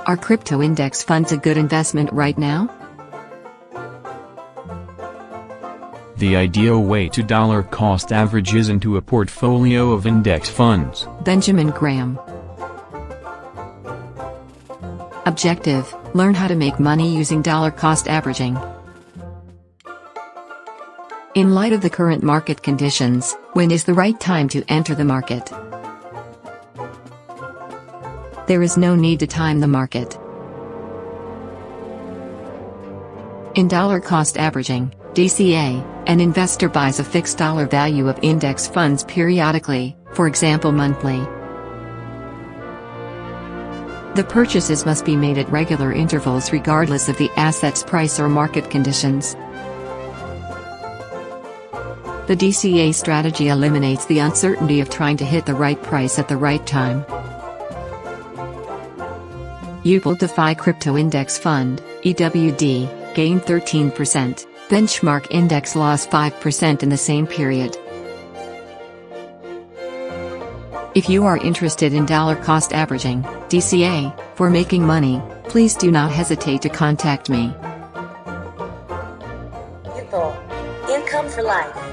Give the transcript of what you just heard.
Are crypto index funds a good investment right now? The ideal way to dollar cost averages into a portfolio of index funds. Benjamin Graham. Objective: learn how to make money using dollar cost averaging. In light of the current market conditions, when is the right time to enter the market? There is no need to time the market. In dollar cost averaging, DCA, an investor buys a fixed dollar value of index funds periodically, for example monthly. The purchases must be made at regular intervals regardless of the asset's price or market conditions. The DCA strategy eliminates the uncertainty of trying to hit the right price at the right time. Ewpple DeFi Crypto Index Fund, EWD, gained 13%, benchmark index lost 5% in the same period. If you are interested in dollar cost averaging, DCA, for making money, please do not hesitate to contact me. Ewpple. Income for life.